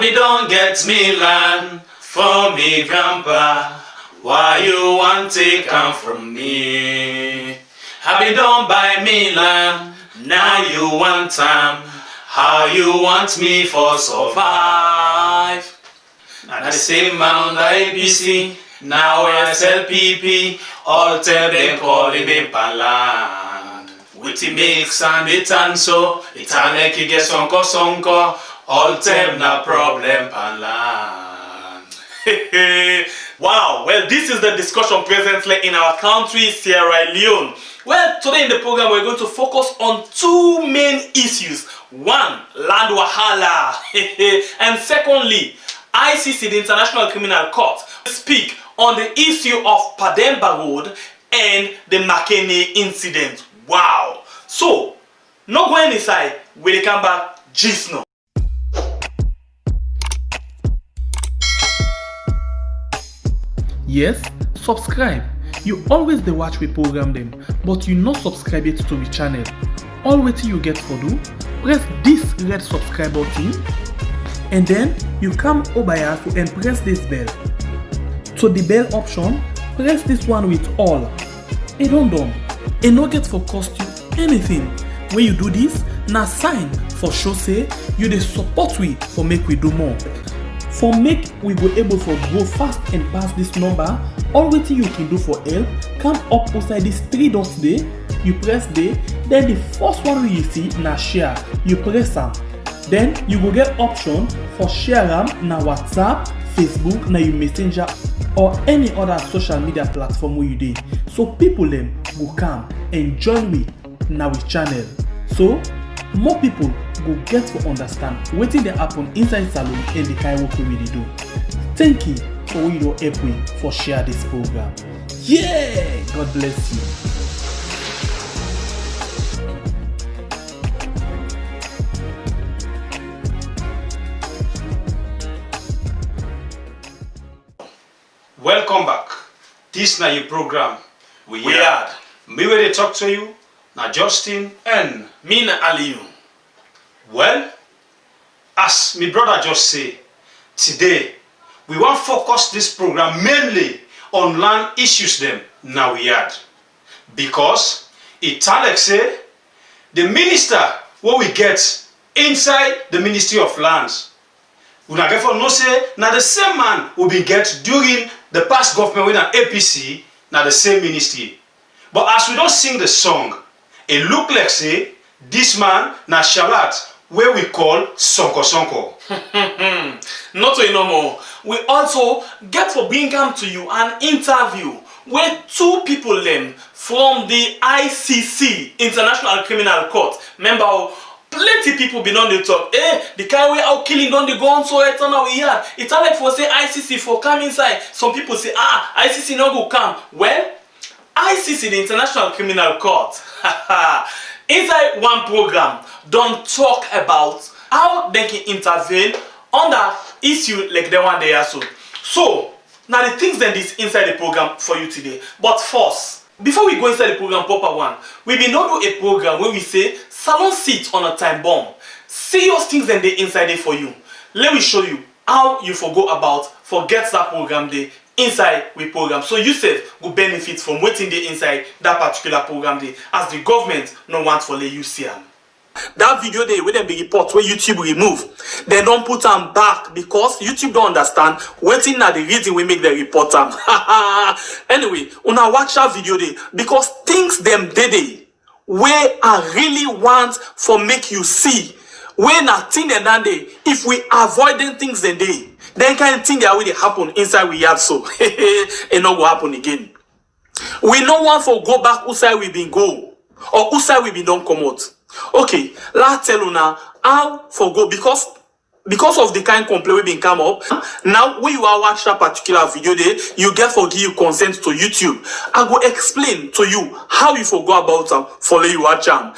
Happy don't get me land for me grandpa. Why you want to come from me? Happy don't buy me land, now you want time. How you want me for survive? Now the same man on the ABC, now SLPP, all tell them call him in land. With the mix and the tan so, it like you get sonko, all tell na problem pan land. Wow, well, this is the discussion presently in our country, Sierra Leone. Well, today in the program we're going to focus on two main issues. One, land wahala. And secondly, ICC, the International Criminal Court, speak on the issue of Demba Road and the Makeni incident. Wow. So, not going inside, we'll come back just now. Yes, subscribe. You always dey watch we program them, but you not subscribe yet to the channel. All wetin you get for do, press this red subscribe button, and then you come over here and press this bell. To the bell option, press this one with all. E don done. E no get for cost you anything. When you do this, na sign for show say you dey support we for make we do more. For make we go able for grow fast and pass this number, all wetin you can do for help, come up outside these three dots there, you press there, then the first one you see na share, you press am. Then you go get option for share am na WhatsApp, Facebook, na your messenger or any other social media platform where you dey. So people them go come and join me na we channel. So more people go get to understand wetin dey happen inside salon and the kind work we dey do. Thank you for what you don help me for share this program. Yeah, God bless you. Welcome back. This na your program. We had me where they talk to you, na Justin and me na Aliyu. Well, as my brother just say, today we want focus this program mainly on land issues them now we had. Because it like say the minister what we get inside the Ministry of Lands. We not get for no say now the same man will be get during the past government with an APC now the same ministry. But as we don't sing the song, it look like say this man na Charlse where we call Sonko. Not to no more. We also get for bring come to you an interview where two people them from the ICC, International Criminal Court. Remember, plenty people been on the talk. The kind way out killing on the gun so it's now we had. It's like for say ICC for come inside. Some people say ICC no go come. Well, ICC, the International Criminal Court, inside one program, don't talk about how they can intervene on that issue like the one they are so. So, now the things that is inside the program for you today. But first, before we go inside the program proper one, we be not do a program where we say, salon sit on a time bomb. Serious things that they inside it for you. Let me show you how you forget that program there inside we program, so you self go benefit from waiting there inside that particular program there, as the government no want for let you see them. That video there where them be report where YouTube remove, they don't put them back because YouTube don't understand waiting na the reason we make the report them. Anyway, una watch that video there because things them dey where I really want for make you see when a thing and that day if we avoiding things then day. Then kind of thing that will happen inside we have so it not go happen again. We no want for go back outside we been go or outside we been don't come out. Okay, let's tell you now how for go because of the kind complaint we been come up. Now when you are watch that particular video there, you get for give you consent to YouTube. I go explain to you how you for go about them for let you watch them.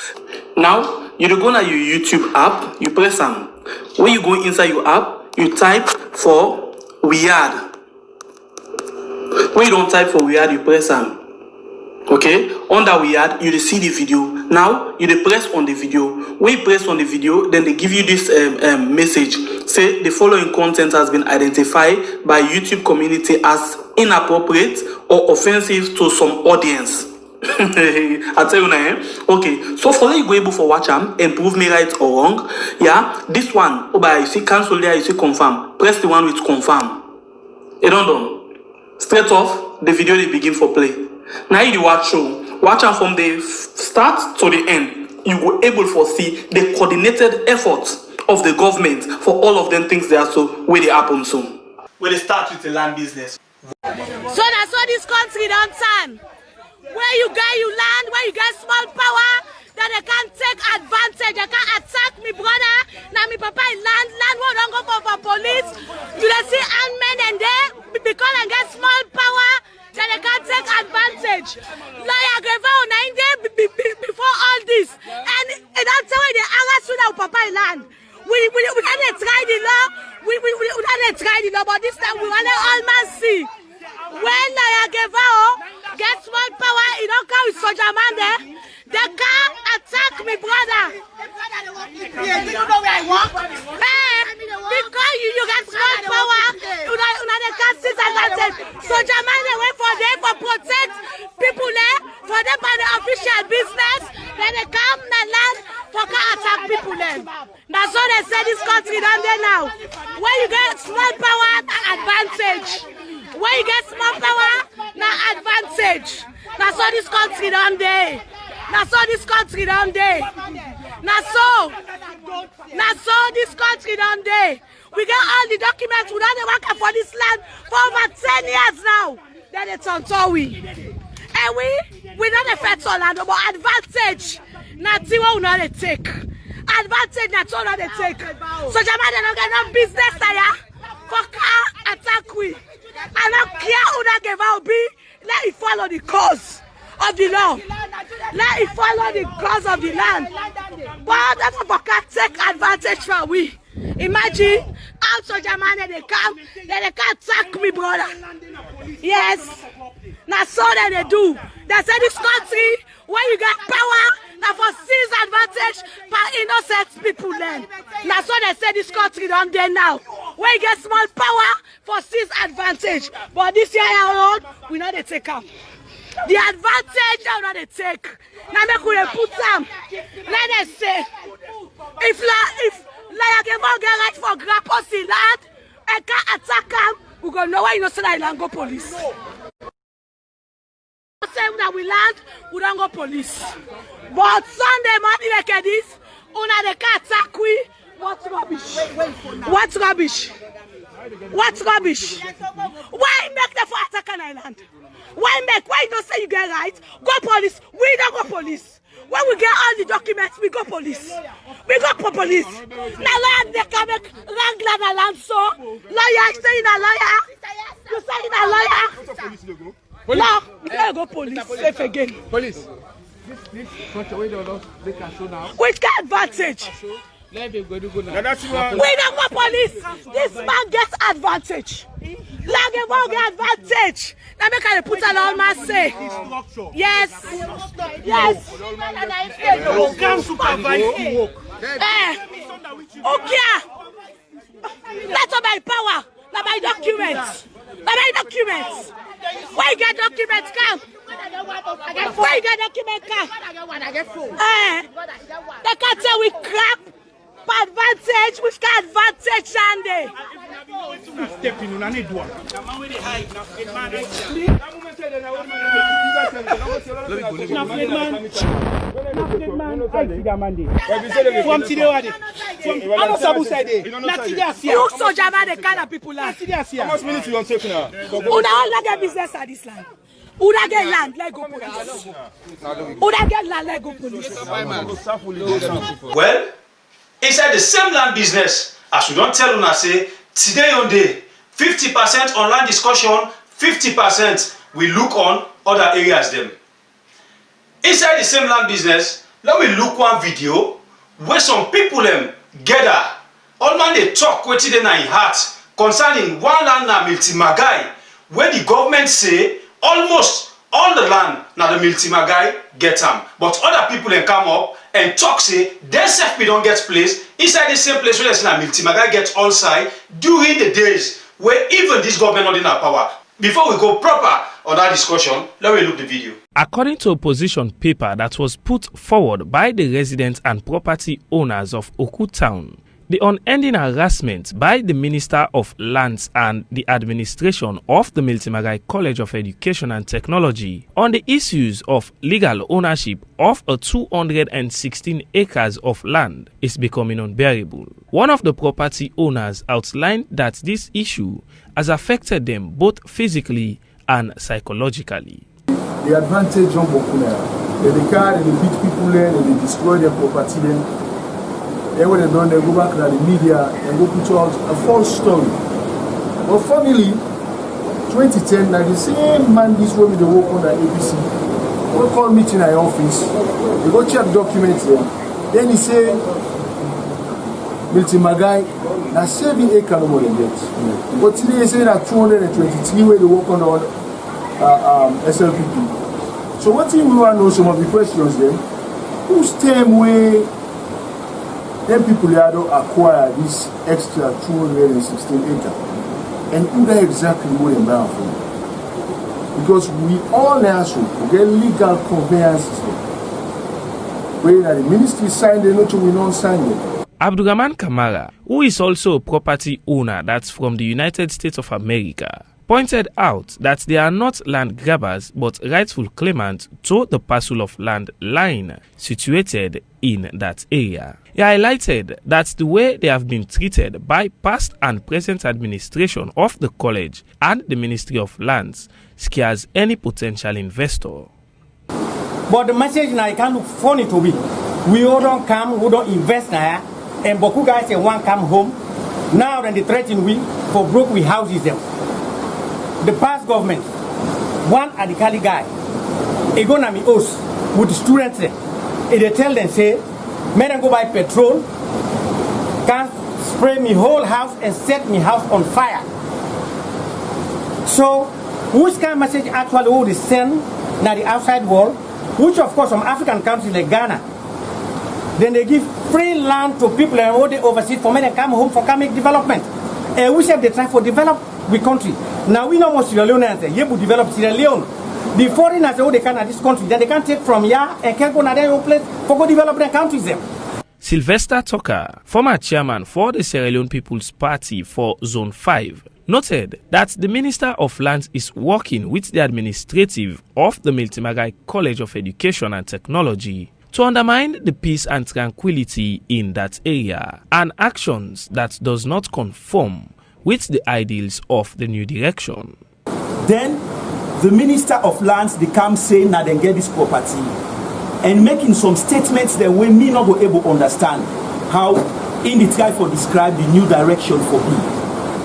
Now you go na your YouTube app, you press them. When you go inside your app, you type for weird. When you don't type for weird, you press on. Okay? Under weird, you see the video Now you dey press on the video. When you press on the video, then they give you this message. Say the following content has been identified by YouTube community as inappropriate or offensive to some audience. I tell you now, okay. So for you go able for watch and prove me right or wrong. Yeah, this one. Oh, by you see cancel there, you see confirm. Press the one with confirm. It done. Straight off, the video they begin for play. Now you watch show. Watch am from the start to the end. You will able to see the coordinated efforts of the government for all of them things there so where they happen soon. Where they start with the land business. So that's what this country don't turn. Where you land, where you get small power, that they can't take advantage, they can't attack me brother. Now me papa land where don't go for police. Do they see men and there because I get small power, that they can't take advantage. Lawyer gave out before all this, and that's why they harass you now papa land. We can't try the law. We can't try the law, but this time we want to all man see. When Lawyer gave out get small power, you don't come with soldier man there. They can't attack me brother. You know where I walk? Because you get small power, they can't sit advantage. Soldier man they wait for them for protect people there, for them by the official business. Then they come and land for can attack people there. That's what they say this country down there now. When you get small power, advantage. When you get small power, now advantage. That's all this country down there. That's all this country down there. That's so this country down there. We get all the documents. We don't work for this land for over 10 years now. Then it's on Towie. And we not affect all land, but advantage. That's what we not take. Advantage, that's all they take. So Jamal, they don't get no business there. For car attack we. I don't care who that gave out be. Let it follow the cause of the law. Let it follow the cause of the land. But that's not for car take advantage from we. Imagine how soldier man they come, then they can't attack me, brother. Yes. That's so that they do. They say this country, when you get power, now for seize advantage by innocent people then. That's what they say this country don't there now. When you get small power for seize advantage. But this year around, we know they take up. The advantage now not they take. Now make we put them. Let them say if like get right for Graposi land and can't attack them, we gonna know why you know say that land go police. Say that we land, we don't go police. But Sunday morning like this, they can't attack we. What's rubbish? What's rubbish? What's rubbish? Why make the for attack an island? Why you don't say you get right? Go police. We don't go police. When we get all the documents, we go police. We go for police. Now lawyer they can make wrong land so. Lawyer say in a lawyer. You say in a lawyer. No, we can't go police. Safe again. Police. This country we don't can show now. Which kind advantage? We don't go police. This man gets advantage. Like get advantage. Now make I put an all man say. Yes. Yes. Who can supervise work? Okay. That's not my power. That's my documents. That's my documents. Why you get documents come? Why you get documents come? They can't say we crap. Advantage, which can advantage Sunday. Step in on need one. From today, I'm Sabu side. Not today, you so Java the kind of people are. How much minutes you on take now? Who don't get business at this land? Who don't get land like go police? Who don't get land like go police? Well, inside the same land business, as we don't tell una say, today on day, 50% on land discussion, 50% we look on other areas them. Inside the same land business, let me look one video where some people gather. All man they talk wetin dey na in heart concerning one land na Milti Magai, where the government say almost all the land now the Miltimagai get them, but other people then come up and talk say they self don't get place inside the same place where the Miltimagai get all side during the days where even this government not in our power. Before we go proper on that discussion, let me look the video. According to a position paper that was put forward by the residents and property owners of Oku Town, the unending harassment by the Minister of Lands and the administration of the Miltimagai College of Education and Technology on the issues of legal ownership of a 216 acres of land is becoming unbearable. One of the property owners outlined that this issue has affected them both physically and psychologically. The advantage of Bokuna, they car, they beat people there, they destroy their property then. Then when they done, they go back to the media and go put out a false story. But finally, 2010, now the same man this way with the work on the ABC, we call meeting at office, they go check documents there. Then he say, Miltimagai, now 7 acres no more than that. But today they say that 223 where they work on the SLPP. So what thing we want to know some of the questions then, whose term way then people here don't acquire this extra 216 acres? And who they exactly where they buy from? Because we all also get legal conveyances where the ministry signed it, not we don't sign it. Abdurrahman Kamara, who is also a property owner that's from the United States of America, pointed out that they are not land grabbers but rightful claimants to the parcel of land lying situated in that area. He highlighted that the way they have been treated by past and present administration of the college and the Ministry of Lands scares any potential investor. But the message now it can look funny to me. We all don't come, we don't invest now, and Boku guys say one come home. Now then they threaten we for broke we houses them. The past government, one Adikali guy, he gonna me us with the students there. They tell them say, may them go buy petrol, can spray me whole house and set me house on fire. So, which kind of message actually would they send now the outside world, which of course some African countries like Ghana, then they give free land to people and all they overseas for men and come home for economic development. And we say they try for develop the country. Now we know more Sierra Leone and say, you will develop Sierra Leone. The foreigners, all they can at this country, then they can take from here and can go to their own place for go develop their countries there. Sylvester Tucker, former chairman for the Sierra Leone People's Party for Zone 5, noted that the Minister of Lands is working with the administrative of the Miltimagai College of Education and Technology to undermine the peace and tranquility in that area and actions that does not conform with the ideals of the new direction. Then the Minister of Lands they come saying that they get this property and making some statements that we may not be able to understand how in the try for describe the new direction for me.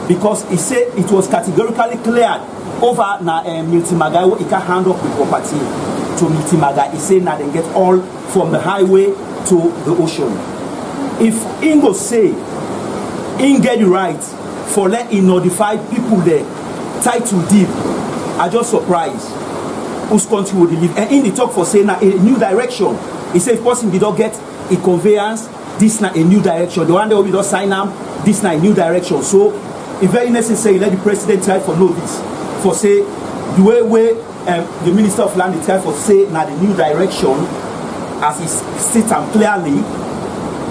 Because he said it was categorically cleared over na Miltimagai where he can hand off the property to Miltimagai. He said that they get all from the highway to the ocean. If Ingo say in get the right for let him notify people there title deed, I just surprised whose country would live. And in the talk for saying a new direction, he said if person did not get a conveyance, this na a new direction. The one that will be not sign up, this na a new direction. So it's very necessary let the president try for know this. For say the way the Minister of Land try for say na the new direction as he states clearly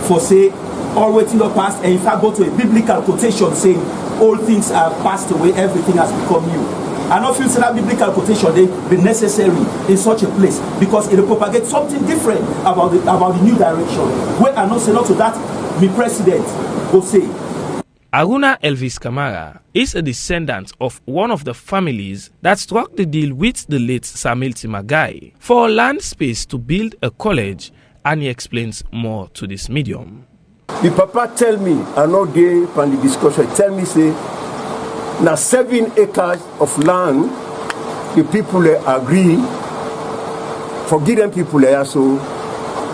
for say all waiting up past, and if I go to a biblical quotation saying all things are passed away, everything has become new. I don't feel that biblical quotation they be necessary in such a place because it will propagate something different about the new direction. Where I not say not to that, the president will say. Aruna Elvis Kamara is a descendant of one of the families that struck the deal with the late Sir Miltimagai for land space to build a college, and he explains more to this medium. The papa tell me, I know they from the discussion, tell me say, now 7 acres of land, the people agree, for give them people there so,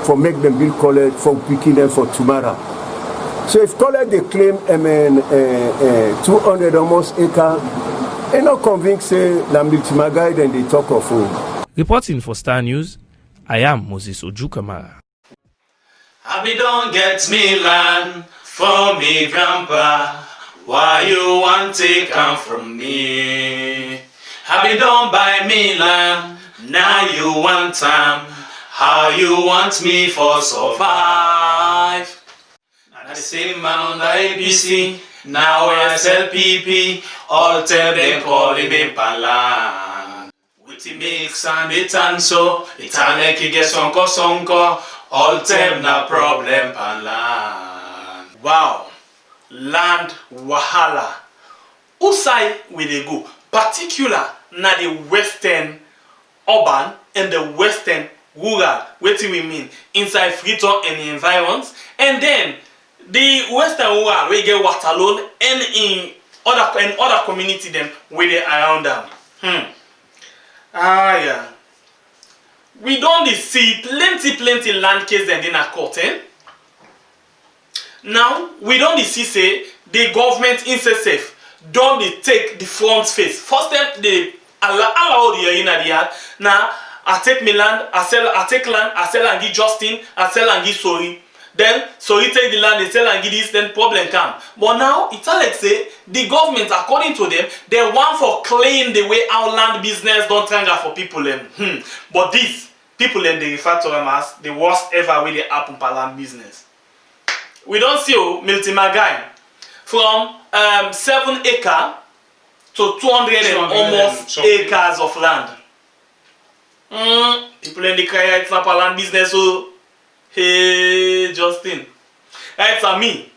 for make them build college, for picking them for tomorrow. So if college they claim 200 almost acre, I no convinced say na Miltimagai then they talk of home. Reporting for Star News, I am Moses Ojukamara. Abi don't get me land for me grandpa. Why you want take come from me? Abi don't buy me land, now you want time. How you want me for survive? Now the same man on the ABC, now I sell PP, all tell them call him in Palan. With the mix and the tanso, it's a like you get sonko, all tell na problem Palan. Wow, land wahala. Usai we dey go, particular na the western urban and the western rural. Wetin we mean inside Freetown and the environs, and then the western rural we get Waterloo and in other community them where they around them. Yeah. We don't see plenty land case then in a court. Now we don't see say the government in safe don't they take the front face. First time they allow the in the yard. Now I take me land, I take land, I sell and give Justin, I sell and give Sorry. Then Sorry take the land, they sell and give this, then problem come. But now it's like say the government, according to them, they want for claim the way our land business don't tranga for people them. But these people them they refer to them as the worst ever way they happen for land business. We don't see Miltimagai from 7 acres to 200 and almost acres of land. People in the cry it's not a land business, so hey Justin. It's a me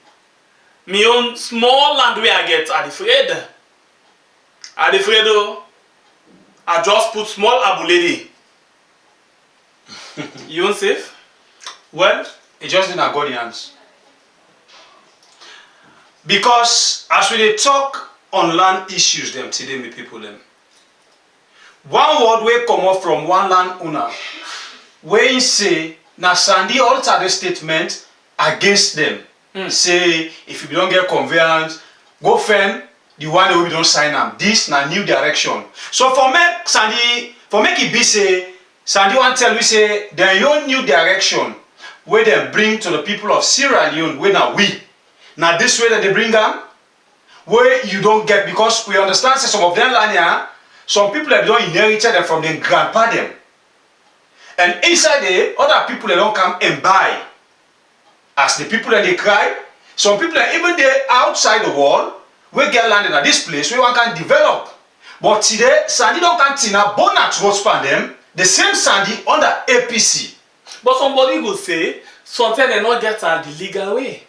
own small land where I get at the afraid. I just put small abulede. You own safe? Well, it just didn't go the hands. Because as we dey talk on land issues them today, me people them. One word wey come up from one landowner wey he say na Sandy alter the statement against them. Say if you don't get conveyance, go find the one wey we don't sign am. This na new direction. So for make it be say Sandy want tell we say their own new direction where they bring to the people of Sierra Leone where now we. Now this way that they bring them where you don't get, because we understand say some of them land here. Some people have don't inherited them from their grandpa them. And inside there, other people they don't come and buy. As the people that they cry, some people are even there outside the wall, we get landed at this place where one can develop. But today, Sandy don't continue bonnet roads for them, the same Sandy under APC. But somebody will say, sometimes they not get the legal way.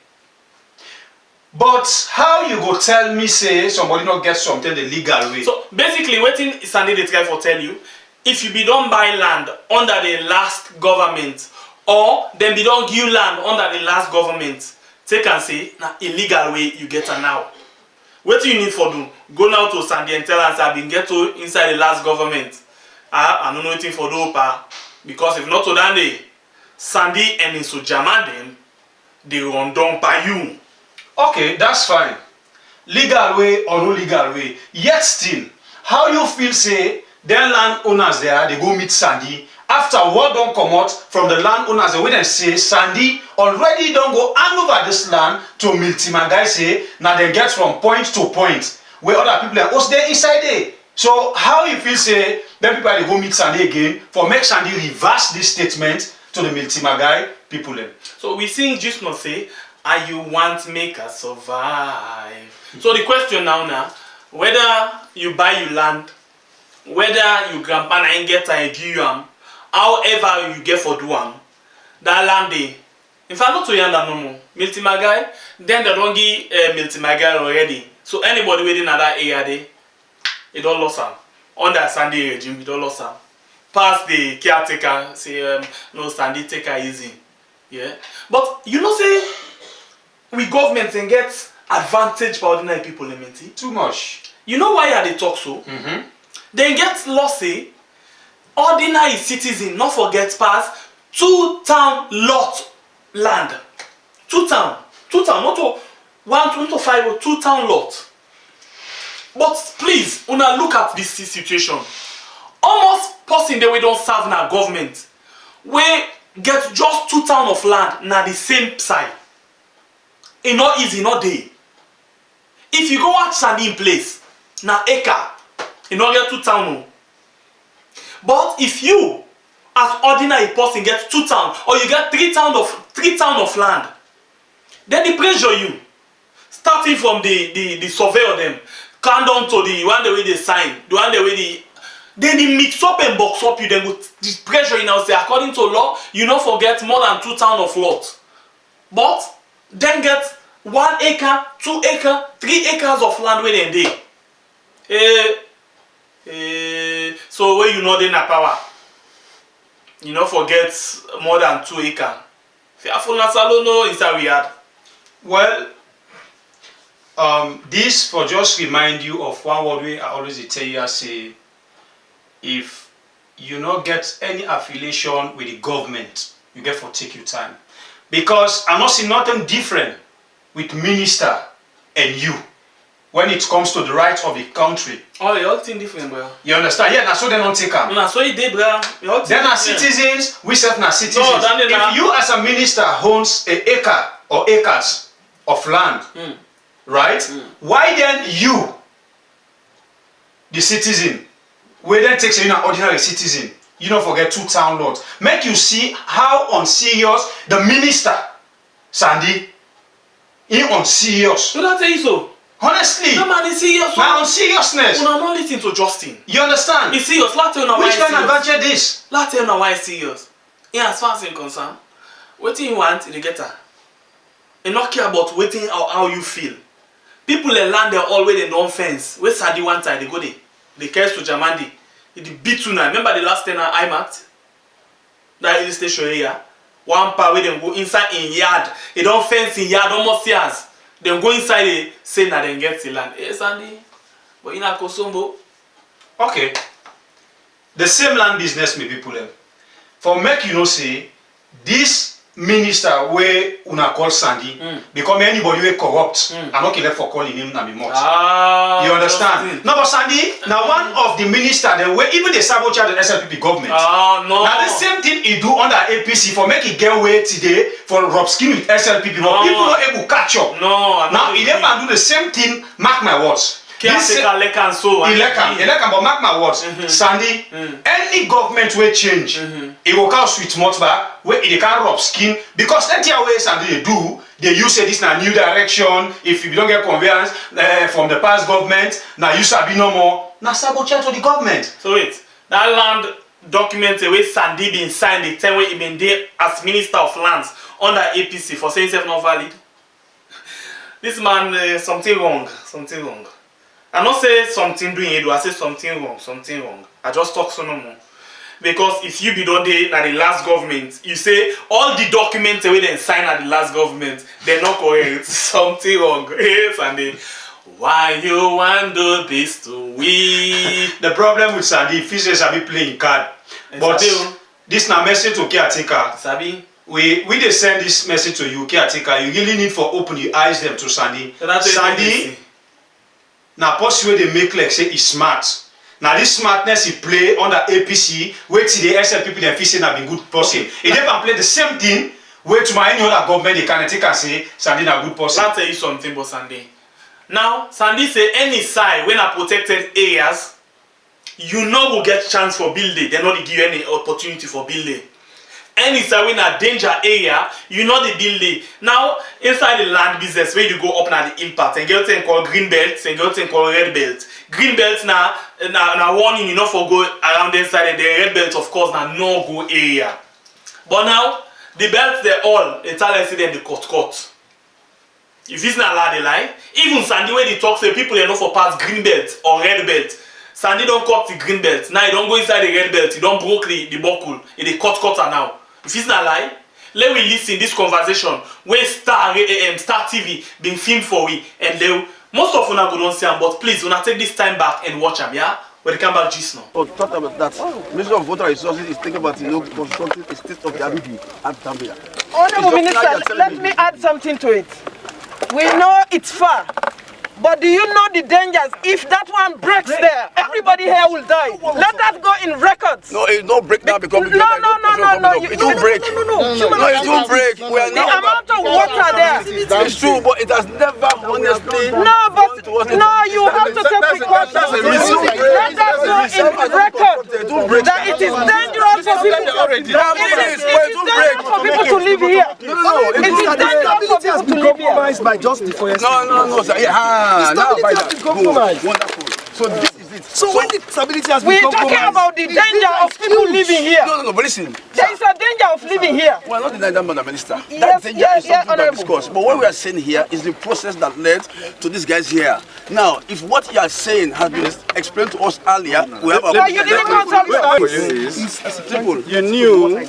But how you go tell me say somebody not get something the legal way? So basically what Sandy they try for tell you, if you be don't buy land under the last government or then be don't give land under the last government, take and say na illegal way you get her now. What you need for do? Go now to Sandy and tell us I been get to inside the last government. I don't know anything for do because if not to that day, Sandy and in so German them they run down by you. Okay, that's fine. Legal way or no legal way. Yet still, how you feel say them landowners there, they go meet Sandy. After what don't come out from the landowners, they wait and say Sandy already don't go hand over this land to Miltimagai say, now they get from point to point where other people are also there inside there. So how you feel say them people they go meet Sandy again for make Sandy reverse this statement to the Miltimagai people then? So we sing just not say, and you want to make us survive. So the question now, whether you buy your land, whether you grandpa ain't get and give you however you get for do that land day. In fact, not to yanda no more. Miltimagai, then they don't give Miltimagai already. So anybody within that area day, it don't lost them. Under Sandy regime, it don't lost them. Pass the caretaker, say no Sandy take her easy. Yeah. But you know say we government and get advantage for ordinary people, too much. You know why are they talk so? They get law say ordinary citizen not forget pass 2 town lot land. 2 town, not to 1 to 5 or 2 town lot. But please, una look at this situation. Almost person that we don't serve in our government, we get just 2 towns of land na the same side. It's not easy, not day. If you go watch Sandy in place, na acre, you not get 2 towns. But if you, as ordinary person, get 2 towns, or you get 3 towns of land, then they pressure you. Starting from the surveyor them, come down to the one the way they sign, the one the way then they mix up and box up you, then go pressure you now say according to law, you not forget more than 2 towns of lot. But then get 1 acre, 2 acre, 3 acres of land where they so where you know they na power. You not forget more than 2 acres. Fearful Nasalo no inside we had. Well, this for just remind you of one word we I always tell you, I say, if you not get any affiliation with the government, you get for take your time. Because I not see nothing different with minister and you when it comes to the rights of the country. Oh, you all think different, bro. You understand? Yeah, that's so they don't take them. No, so you did, bro. Then as citizens, we self na citizens. No, if you as a minister owns an acre or acres of land, right? Why then you, the citizen, we then take an ordinary citizen, you don't forget 2 town lots. Make you see how unserious the minister, Sandy, he unserious. So that tell you so. Honestly, no man is serious. My unseriousness. Una not listen to Justin. You understand? He's serious. Let tell you which kind of adventure this? Let tell you why he's serious. Yeah, as far as I'm concerned, what you want, you get her. And not care about waiting how you feel. People in land they're already in non-fence. Where Sandy one time they go there. They carry to Jamandi. It beat tonight. Remember the last 10 I marked? That illustration here. One part where they go inside in yard. They don't fence in yard almost years. They go inside they say that they get the land. Eh, Sandy? But in a Kosombo. Okay. The same land business may people for make you know say this minister where una call Sandy become anybody where corrupt and not left for calling him na much. You understand? No, but Sandy now one of the minister then where even the sabotage the SLPP government. No. Now the same thing he do under APC for make it get way today for rub skin with SLPP. But people not able to catch up. No. Now he never do the same thing. Mark my words. Elekan, but mark my words, Sandy, any government will change. It will come sweet much back where it can't rub skin because that year way Sandy they do, they use say this na new direction. If you don't get conveyance from the past government, now you shall be no more. Now sabotage to the government. So wait, that land document the way Sandy been signed the time when he been there as Minister of Lands under APC for saying it's not valid. This man something wrong. I not say something doing it, I say something wrong. I just talk so no more. Because if you be done there at the last government, you say all the documents the way they sign at the last government, they're not correct. Something wrong. Yes, and they, why you want to do this to we? The problem with Sandy, if he says I be playing card, but this na message to caretaker. Sabi. We they send this message to you, caretaker. You really need for open your eyes them to Sandy. Sandy. Now, possibly they make like say he's smart. Now, this smartness he play under APC, where to the SLPP then feel say na be good person. He never play the same thing. Where to my any other government they can take and say Sandy na good person. I'll tell you something about Sandy. Now, Sandy say any side when are protected areas, you know will get chance for building. They not give you any opportunity for building. Any side when a danger area, you know the building. Now, inside the land business, where you go up na the impact, and get thing called green belt, and get thing called red belt. Green belt na warning, you know, for go around inside, and the red belt, of course, na no go area. But now, the belts they all, it's all I see them the cut. If it's not allowed, they lie. Even Sandy, where they talk, say people they know for pass green belt or red belt. Sandy don't cut the green belt. Now you don't go inside the red belt. You don't broke the buckle. They cut now. If it's not lie, let me listen this conversation where Star TV been filmed for we and they most of una go don't see them, but please una take this time back and watch them, yeah? When they come back just now. Oh, talk about that. Minister of Water Resources is thinking about constructing a state of the Hague at Zambia. Honorable Minister, let me add something to it. We know it's far, But do you know the dangers? If that one breaks there, everybody here will die. Let that go in records. No, it don't break now because no. It don't break. No, it don't break. The amount of water there. It's true, but it has never honestly. No, but you have to take precautions. Let that go in record. That it is dangerous for people. It is dangerous for people to live here. It is dangerous for people to live here. By just deforestation. No, sir. Stability has been compromised. Wonderful. So this is it. So when the stability has been We're compromised, talking about the danger of people living here. No, but listen. There is a danger of living here. Well, not denying that, Madam Minister. Yes, That danger is something to Honorable. discuss. But what we are saying here is the process that led to these guys here. Now, if what you are saying has been explained to us earlier, we have a No, you didn't consult Simple. You knew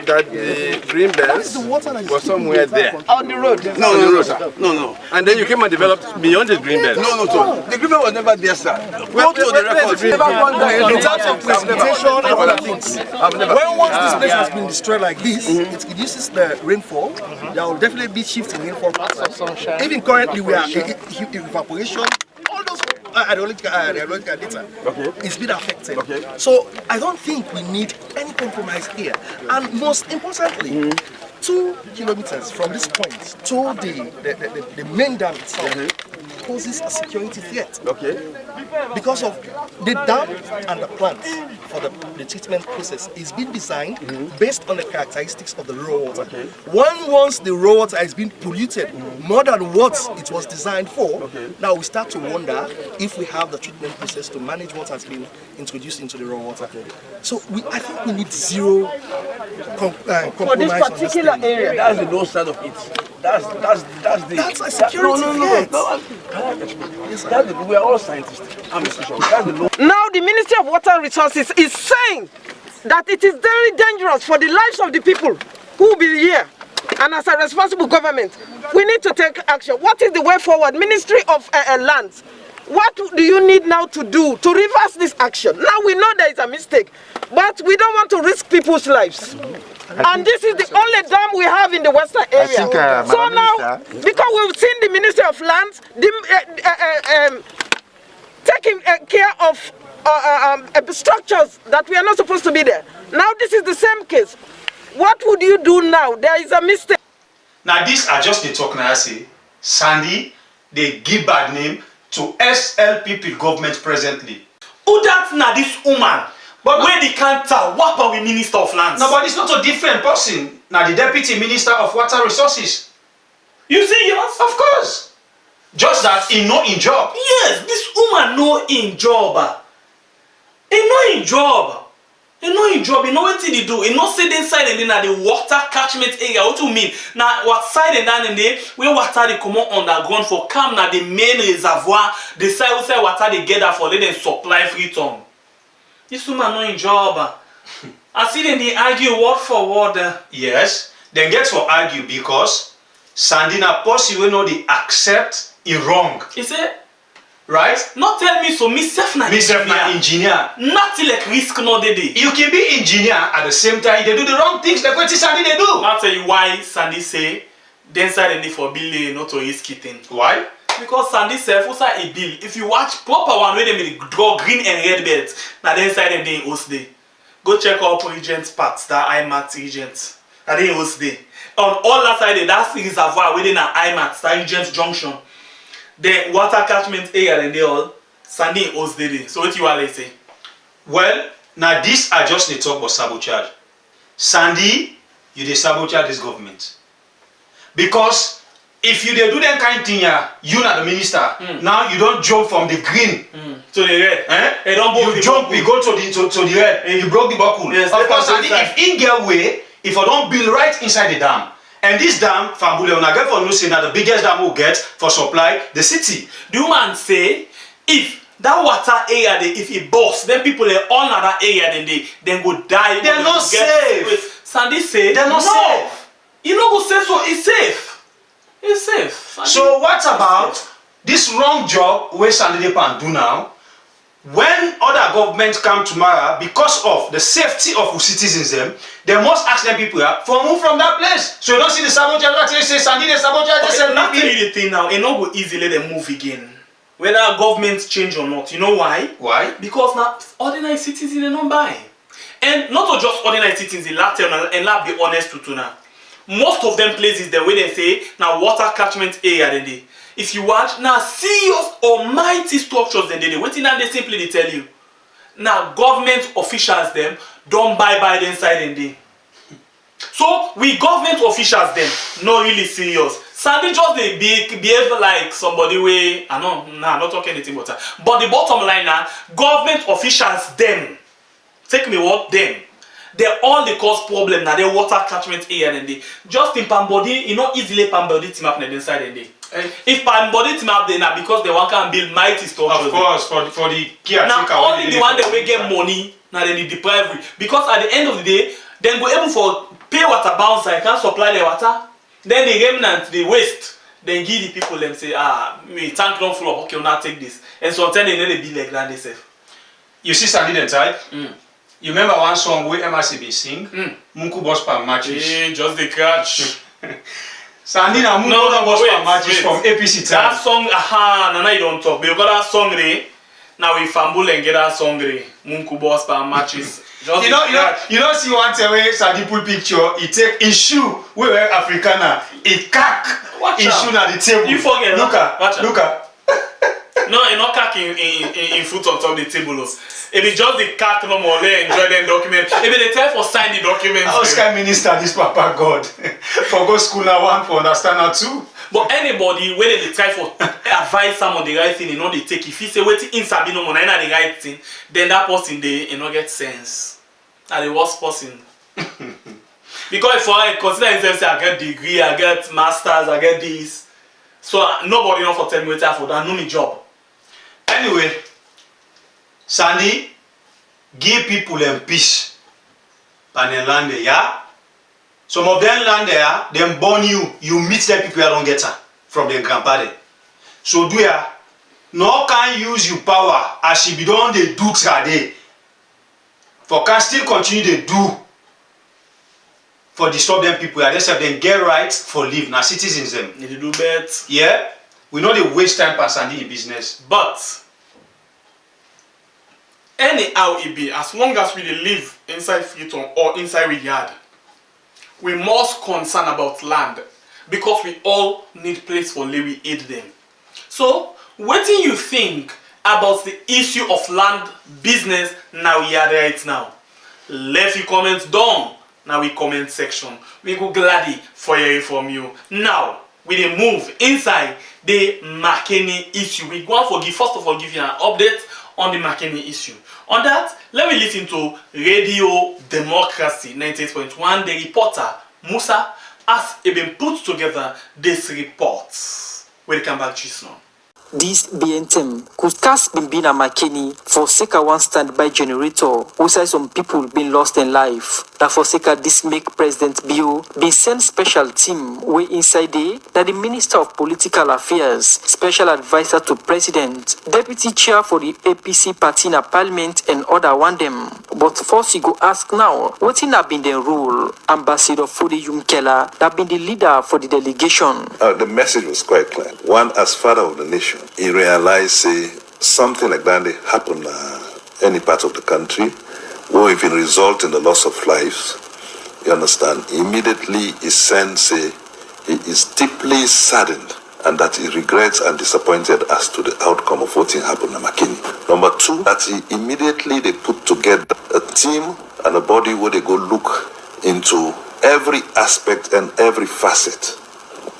that the green belt was somewhere there. on the road. No, sir. No. And then you came and developed beyond the green belt. No, sir. The green belt was never there, sir. Go to the records. in terms of precipitation and other things, when once this place has been destroyed like this, it reduces the rainfall. There will definitely be shifts in rainfall patterns. Even currently, we are evaporation. All those hydrological data is being affected. So I don't think we need any compromise here. And most importantly, 2 kilometers from this point to the main dam itself poses a security threat. Because of the dam and the plant for the treatment process is being designed based on the characteristics of the raw water. Once the raw water is being polluted more than what it was designed for, now we start to wonder if we have the treatment process to manage what has been introduced into the raw water. So I think we need zero compromise For this particular on this area. That's the low side of it. That's a security threat. We are all scientists. Now the Ministry of Water Resources is saying that it is very dangerous for the lives of the people who will be here. And as a responsible government, we need to take action. What is the way forward? Ministry of Lands, what do you need now to do to reverse this action? Now we know there is a mistake, but we don't want to risk people's lives. And this is the only dam we have in the western area. So now, because we've seen the Ministry of Lands taking care of structures that we are not supposed to be there. Now this is the same case. What would you do now? There is a mistake. Now these are just the talk now I say. Sandy, they give bad name to SLPP government presently. Who that na this woman? But where the canter, what are we Minister of Lands? No, but it's not a different person. Now the Deputy Minister of Water Resources. You see yours? Of course. Just that he know in job. Yes, this woman know in job. He know in job. He know in job. He know what he do. He know sit inside and then at the water catchment area. What you mean? Now what side and down in there where water they come out underground for come na the main reservoir. The side where water they gather for let them supply free tongue. This woman know in job. I see them they argue word for word. Yes. Then get for argue because Sandina Posse will know they accept it wrong. He said, right? Not tell me so, myself na engineer. Nothing like risk no they do. You can be engineer at the same time they do the wrong things like what Sandy they do. I'll tell you why Sandy say then side any for bill not to risk it in. Why? Because Sandy self who's a bill. If you watch proper one where they draw green and red belt, now then side and then host day. Go check out regent parts, that IMAT regent. Now then host day. On all that side, that's the reservoir within an IMAT, that regent junction. The water catchment area and they all Sandy host day. So what you are say? Well, now this are just the talk about sabotage. Sandy, you dey sabotage this government. Because if you dey do that kind of thing, you not the minister. Now you don't jump from the green to the red. You jump, you go to the red, and you broke the buckle. Yes, of course, Sandy, if in get way, if I don't build right inside the dam, and this dam, Fambule, I get for no say now the biggest dam will get for supply the city. The woman say if that water area if it bursts, then people in all other area then go die. They're not safe. Sandy say they're not safe. You know go say so it's safe. It's safe. Sandy, so what about this wrong job where Sandy Depan do now? When other governments come tomorrow, because of the safety of citizens, they must ask them people for move from that place. So you don't see the sabotage that they say Sandy the sabotage. Okay, not really the thing now. It not go easily they move again. whether government change or not. You know why? Why? Because now ordinary citizens they don't buy. And not to just ordinary citizens, they lack and lack be honest to now. Most of them places the way they say now water catchment area then they. If you watch now serious almighty structures then they waiting and they simply they tell you. Now government officials them don't buy the inside and they. So we government officials them not really serious. Sandy just they behave like somebody way I know nah not talking anything about that. But the bottom line now government officials them take me what them. They all they cause problem now. They water catchment area and they just in Pambodi, you know easily Pambodi team up inside and they. If Pambodi team up there now because they want to build mighty structures. Of course, for the caretaker. Now only the one that will get money now they need deprive because at the end of the day then go able for pay water bounce I can't supply the water. Then the remnant the waste then give the people them say me tank don't full of okay we'll not take this and sometimes they be like that themselves. You see Sandy then type. You remember one song where MRCB sing? Munku boss per matches. Just the catch. Sandy now Munku boss per matches from APC time. That song, no, you don't talk. Because that song, now we fumble and get that song, Munku boss per matches. You don't see one time where Sandy pull picture, he take his shoe, we were Africana, he cack his shoe at the table. You forget, look at. No, it's not cack in foot on top of the table. It is just the cat no more enjoy the document. If they tell for sign the document. Oscar minister, this Papa God. For go school now one for understand now two. But anybody when they try for advise someone the right thing, you know they take. If you say wait in Sabi no more the right thing, then that person they you know get sense. And the worst person. Because if I consider himself say I get degree, I get masters, I get this. So nobody know for tell me what I for that know me job. Anyway, Sandy, give people them peace. And then land there, yeah? Some of them land there, them born you meet them people that don't get her from their grandpa. So do ya, no can use your power as she be done the dukes her day. For can still continue to do for disturb them people, they say them get right for live, now citizens them. Need to do bet. Yeah? We know they waste time per Sandy in business. But anyhow it be, as long as we live inside Freetown or inside we yard, we must concern about land because we all need place for where we aid them. So, what do you think about the issue of land business now we are right now? Leave your comments down. Now we comment section. We go gladly for hearing from you. Now, we dey move inside the Makeni issue. We go and first of all give you an update on the Makeni issue. On that, let me listen to Radio Democracy 98.1. The reporter Musa has been put together this report. Welcome back, Chisno. This BNTM could cast Bimbina Makeni for Seka one standby generator, who say some people been lost in life. That for Seka this make President Bio be send special team way inside there that the Minister of Political Affairs, special advisor to President, Deputy Chair for the APC party in Parliament and other one them. But first you go ask now, what in have been the rule? Ambassador Fode Yumkela that been the leader for the delegation. The message was quite clear. One, as father of the nation, he realized something like that happen any part of the country, or even result in the loss of lives. You understand? Immediately he sends he is deeply saddened and that he regrets and disappointed as to the outcome of what happened in Makeni. Number two, that he immediately they put together a team and a body where they go look into every aspect and every facet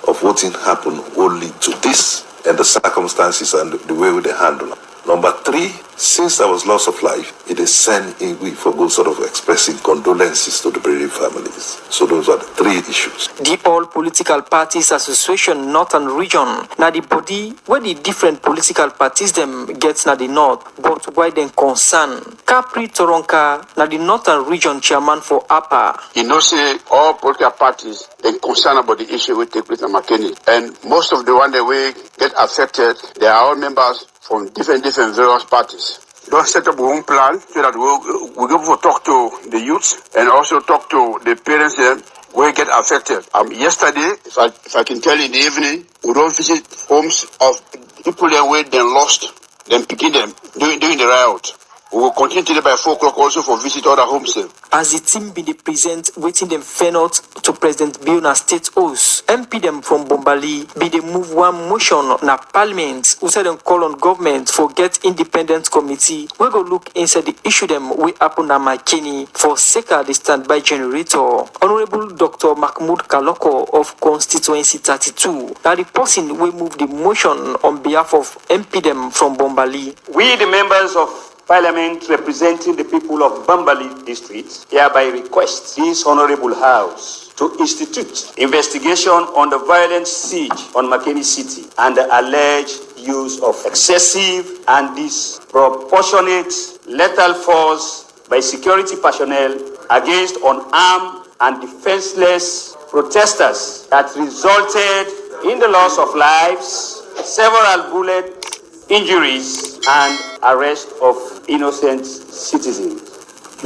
of what happened will lead to this and the circumstances and the way they handle it. Number three, since there was loss of life, it is sent in we for good sort of expressing condolences to the bereaved families. So those are the three issues. The All Political Parties Association Northern Region, now the body where the different political parties them gets na the north, but why then concern. Capri Toronka, now the Northern Region chairman for APA. You know, say all political parties they concerned about the issue we take place in Makeni, and most of the one that we get affected, they are all members from different various parties. Don't set up one plan so that we'll go for talk to the youths and also talk to the parents there who get affected. Yesterday, if I can tell you in the evening, we don't visit homes of people them where they lost, then picking them during the riot. We will continue today by 4 o'clock also for visit other homes. As the team be the present waiting them fair out to President Biona State House, MP them from Bombali be they move one motion na Parliament who said them call on government for get independent committee we go look inside the issue them we happen na Makeni for Seka the standby generator. Honorable Dr. Mahmoud Kaloko of Constituency 32 that the person we move the motion on behalf of MP them from Bombali. We the members of Parliament representing the people of Bambali district hereby request this honorable house to institute investigation on the violent siege on Makeni city and the alleged use of excessive and disproportionate lethal force by security personnel against unarmed and defenseless protesters that resulted in the loss of lives, several bullet injuries and arrest of innocent citizens.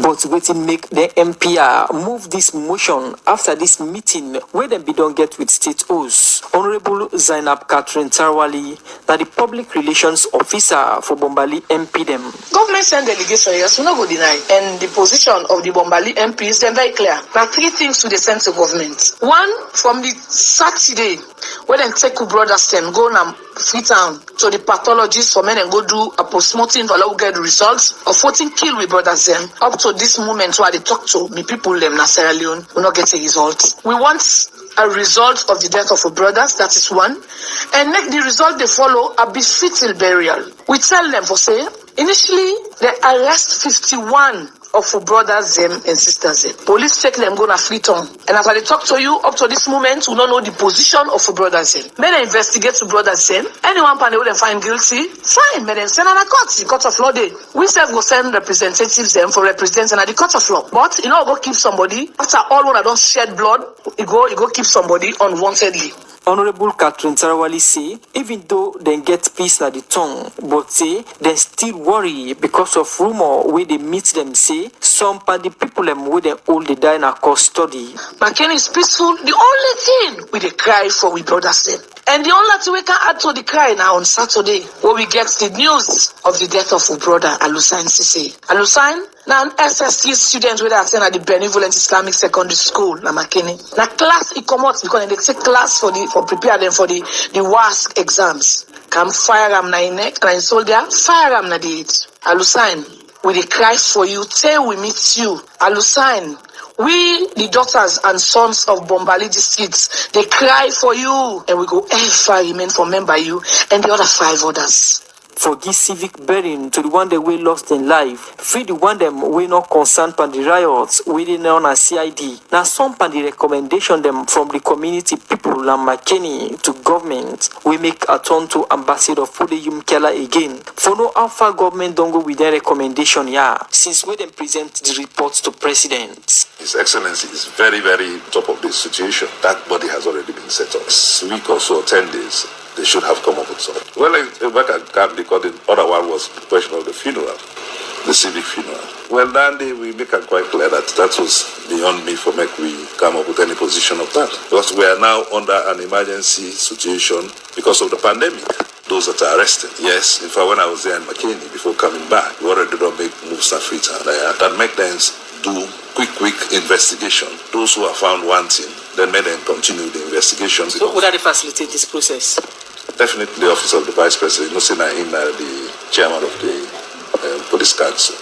But waiting make the MPR move this motion after this meeting where them be don't get with State House. Honorable Zainab Catherine Tarwali, that the public relations officer for Bombali MP them. Government send delegation, yes, we not go deny. And the position of the Bombali MP is then very clear. There are 3 things to the central government. One, from the Saturday, when they take brothers them go na Freetown to the pathologist for men and go do a post-mortem to allow get the results of 14 kill with brothers them. Up to this moment where they talk to me people them na Sierra Leone, we not get a result. We want a result of the death of our brothers, that is one. And make the result they follow a befitting burial. We tell them for say, initially they arrest 51 of our brothers them and sisters them. Police take them go na Freetown. And as I talk to you, up to this moment, we don't know the position of our brothers them. May they investigate to brothers them. Anyone pan they will find guilty, fine. May they send on a court, the court of law day. We self go send representatives them for representing at the court of law. But you know, go keep somebody after all when I don't shed blood, you go keep somebody unwantedly. Honorable Catherine Tarawali say, even though they get peace at the tongue, but say they still worry because of rumor where they meet them say some part the people them where they all they die in a custody. Makeni is peaceful. The only thing we they cry for we brothers them. And the only thing we can add to the cry now on Saturday, where we get the news of the death of our brother Alusain Sise. Alusain, now an SST student with attend at the Benevolent Islamic Secondary School, na Makeni. Now class he come out because they take class for prepare them for the WASC exams. Come fire am na in neck, and in soldier, fire am na date. Alusain, we dey cry for you till we meet you. Alusain, we, the daughters and sons of Bombali districts, they cry for you, and we go ever remain for member you and the other 5 others. For this civic bearing to the one that we lost in life, free the one them we not concerned by the riots within on a CID. Now some by the recommendation them from the community people and Makeni to government, we make a turn to Ambassador Fudeyum Kela again. For no alpha government don't go with their recommendation since we then present the reports to President. His Excellency is very, very top of this situation. That body has already been set up. A week or so, 10 days. They should have come up with something. Well, back at camp, because the other one was the question of the funeral, the civic funeral. Well, that day we make it quite clear that that was beyond me for make we come up with any position of that. Because we are now under an emergency situation because of the pandemic. Those that are arrested. Yes, in fact, when I was there in Makeni, before coming back, we already don't make moves at Freetown. That make them do quick investigation. Those who are found wanting, then may then continue the investigation. So would that facilitate this process? Definitely the office of the Vice President, not saying in the chairman of the Police Council.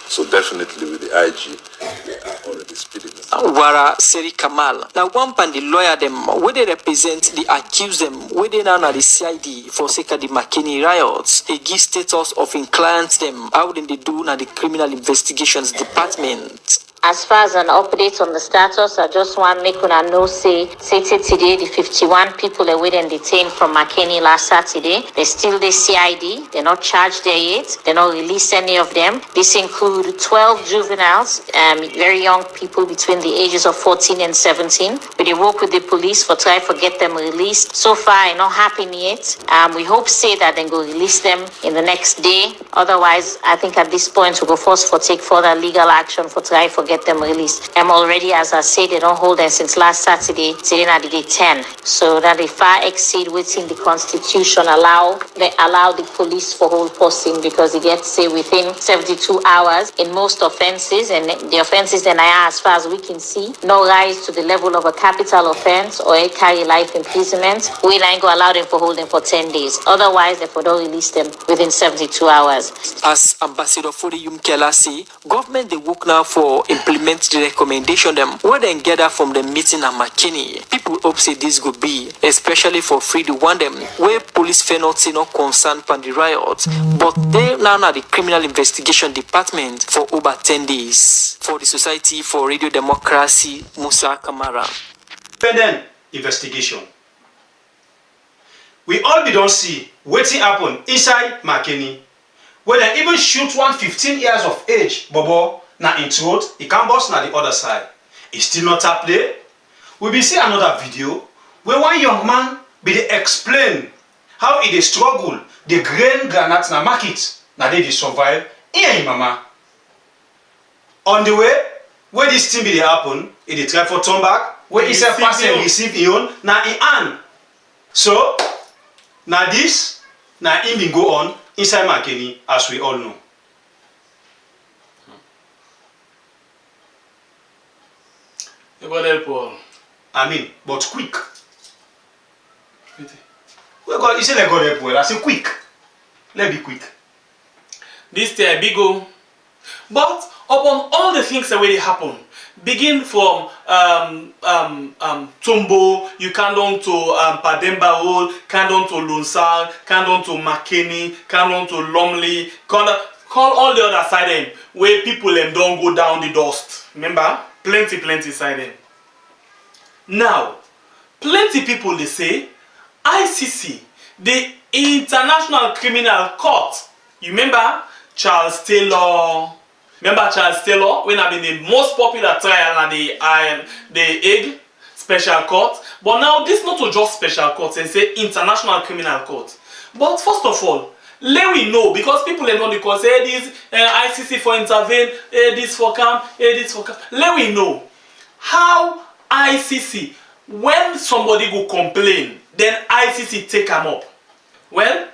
So definitely with the IG, they are already speeding. Wara Seri Kamal. Now one pan the lawyer them where they represent the accused them where they now the CID for sake of the Makeni riots. They give status of in clients them how then they do now the criminal investigations department. As far as an update on the status, I just want to make una know say today the 51 people that were detained from Makeni last Saturday, they still the CID, they're not charged there yet, they're not released any of them. This include 12 juveniles, very young people between the ages of 14 and 17. But they work with the police for try to get them released. So far, it not happening yet. We hope say that they go release them in the next day. Otherwise, I think at this point we go force for take further legal action for try to get get them released. Already, as I say, they don't hold them since last Saturday, sitting at the day 10. So that they far exceed within the Constitution allow the police for hold person, because it gets say within 72 hours in most offenses, and the offenses then as far as we can see, no rise to the level of a capital offense or a carry life imprisonment. We ain't go allow them for holding for 10 days. Otherwise, they don't release them within 72 hours. As Ambassador Fodiyum Kela say, government they work now for implement the recommendation them where they gather from the meeting at Makeni. People hope say this could be, especially for free the one them where police fair not say no concern pan the riot, but they now the criminal investigation department for over 10 days. For the Society for Radio Democracy, Musa Kamara. Independent investigation. We all be don't see waiting happen inside Makeni, where they even shoot one 15 years of age bobo na in throat, he can bust na the other side. It's still not a play. We be see another video where one young man be dey explain how he dey struggle the grain granite na market na they survive in mama. On the way where this thing be dey happen, he dey try for turn back where he self pass and receive his own na in hand. So now this na him been go on inside Makeni, as we all know. You got help all. I mean, but quick. Well, God, you say let God help well. I say quick. Let be quick. This thing big go. But upon all the things that really happen, begin from Tumbo, you come down to Pademba Road, come down to Lunsal, come down to Makeni, come down to Lumley, call all the other side them where people don't go down the dust. Remember? Plenty side them. Now, plenty people they say ICC, the International Criminal Court. You remember Charlse Taylor? Remember Charlse Taylor when I been the most popular trial at the Hague Special Court? But now this not to just Special Court and say International Criminal Court. But first of all, let we know, because people are not because hey, this ICC for intervene, hey, this for come, hey, this for come. Let we know how ICC, when somebody go complain, then ICC take them up. Well,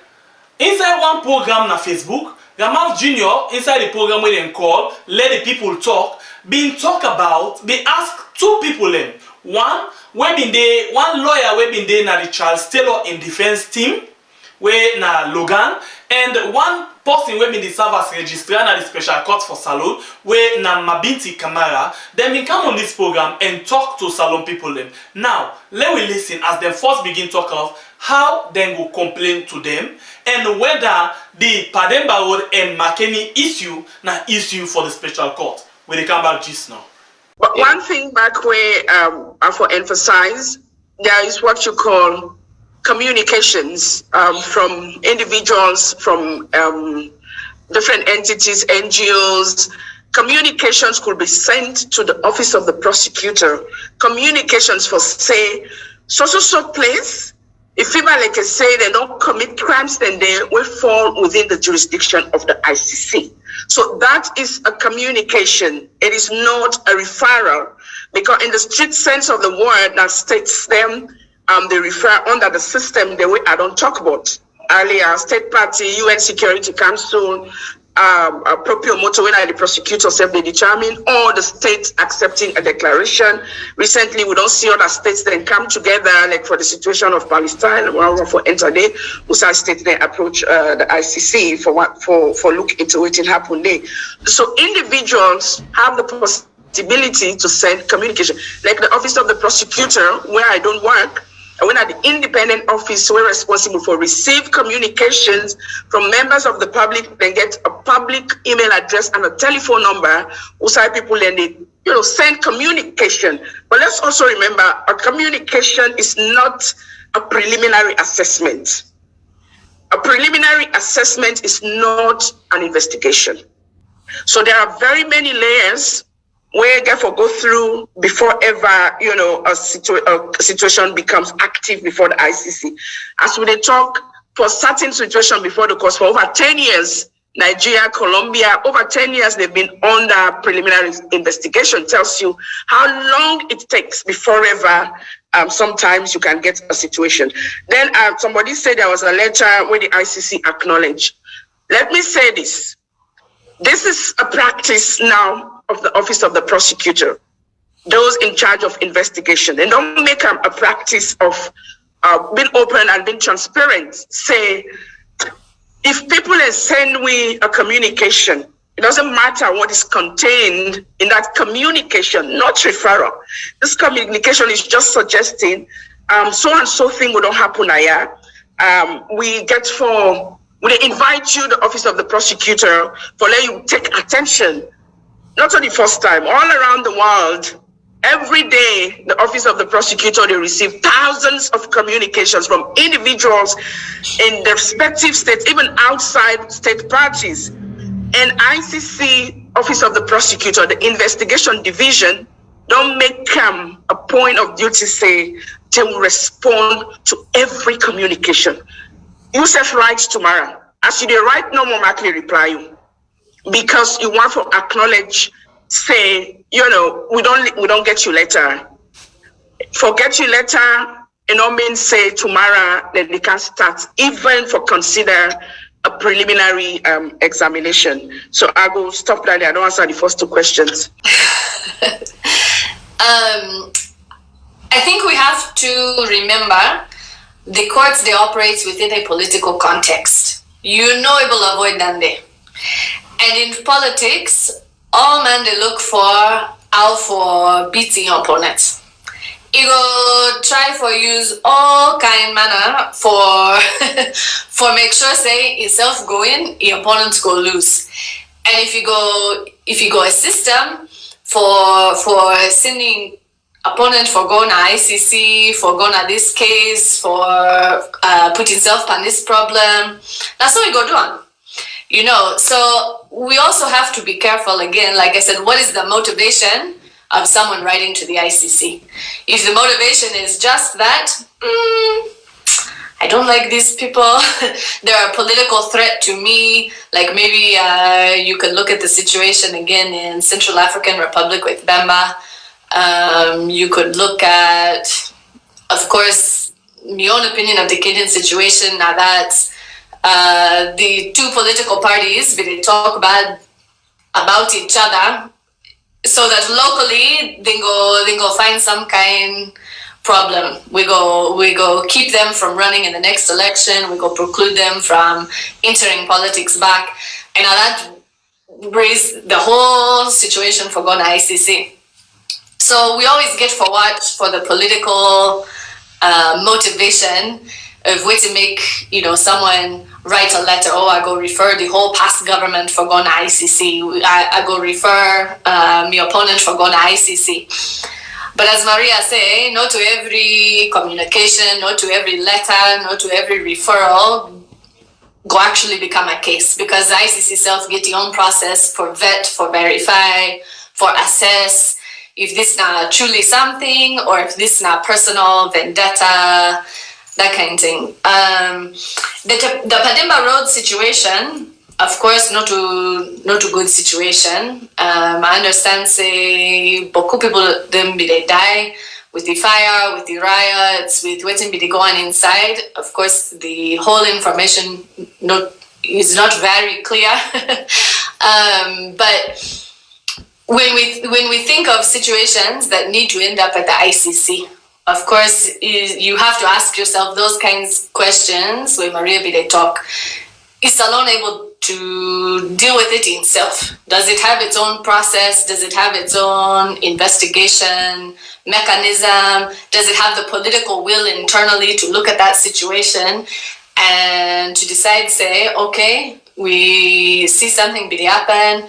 inside one program na Facebook, Gamal Jr. inside the program where they call, let the people talk, being talk about, they ask two people them. One lawyer where been there na the Charlse Taylor in defense team, where na Logan, and one person where been the serve as registrar na the special court for Salon, where na Mabinti Kamara, then been come on this program and talk to Salon people them. Now, let we listen as they first begin talk of how they go complain to them, and whether the Pademba Road and Makeni issue na issue for the special court. When they come back just now. But one thing back where I for emphasize, there is what you call communications from individuals, from different entities, NGOs. Communications could be sent to the office of the prosecutor. Communications for say, so place. If people like I say they don't commit crimes, then they will fall within the jurisdiction of the ICC. So that is a communication. It is not a referral, because in the strict sense of the word that states them, they refer under the system the way I don't talk about earlier. State party, UN Security Council, proprio moto when the prosecutors have they determine, or the state accepting a declaration. Recently, we don't see other states then come together, like for the situation of Palestine, for entity, USA state they approach the ICC for look into it happened there. So individuals have the possibility to send communication, like the office of the prosecutor, where I don't work. When at the independent office, we're responsible for receive communications from members of the public, then get a public email address and a telephone number. Also, people then they send communication. But let's also remember, a communication is not a preliminary assessment. A preliminary assessment is not an investigation. So there are very many layers where therefore go through before ever, a situation becomes active before the ICC. As we talk, for certain situation before the court, for over 10 years, Nigeria, Colombia, over 10 years they've been under preliminary investigation. Tells you how long it takes before ever sometimes you can get a situation. Then somebody said there was a letter where the ICC acknowledged. Let me say this. This is a practice now of the Office of the Prosecutor, those in charge of investigation. They don't make a practice of being open and being transparent. Say, if people send we a communication, it doesn't matter what is contained in that communication, not referral. This communication is just suggesting so and so thing will not happen here. We invite you, the Office of the Prosecutor, for let you take attention. Not for the first time, all around the world. Every day, the Office of the Prosecutor, they receive thousands of communications from individuals in their respective states, even outside state parties. And ICC, Office of the Prosecutor, the investigation division, don't make a point of duty say they will respond to every communication. You self write tomorrow. As you write, no more likely reply you. Because you want to acknowledge, say, you know, we don't get you letter. Forget you letter, you know, means say tomorrow that they can start even for consider a preliminary examination. So I will stop that. I don't answer the first two questions. I think we have to remember the courts, they operate within a political context. You know it will avoid that day. And in politics, all men they look for how for beating your opponents. You go try for use all kind manner for for make sure say itself going, your opponents go lose. And if you go a system for sending opponent for going to ICC, for going to this case, for putting self on this problem, that's what we go do on. You know, so we also have to be careful again, like I said, what is the motivation of someone writing to the ICC? If the motivation is just that, I don't like these people, they're a political threat to me, like maybe you could look at the situation again in Central African Republic with Demba. You could look at, of course, your own opinion of the Kenyan situation. Now that the two political parties, they talk bad about each other, so that locally they go find some kind problem. We go keep them from running in the next election. We go preclude them from entering politics back, and now that raised the whole situation for going to ICC. So we always get for the political motivation of way to make, you know, someone write a letter. Oh, I go refer the whole past government for going to ICC. I go refer my opponent for going to ICC. But as Maria say, not to every communication, not to every letter, not to every referral go actually become a case, because the ICC self get the own process for vet, for verify, for assess if this not truly something or if this not personal vendetta, that kind of thing. The Pademba Road situation, of course, not a good situation. I understand say beaucoup people them they die with the fire, with the riots, with waiting be going inside. Of course, the whole information is not very clear. But when we think of situations that need to end up at the ICC, of course, you have to ask yourself those kinds of questions. When Maria Bide talk, is Salon able to deal with it itself? Does it have its own process? Does it have its own investigation mechanism? Does it have the political will internally to look at that situation and to decide, say, okay, we see something be happen,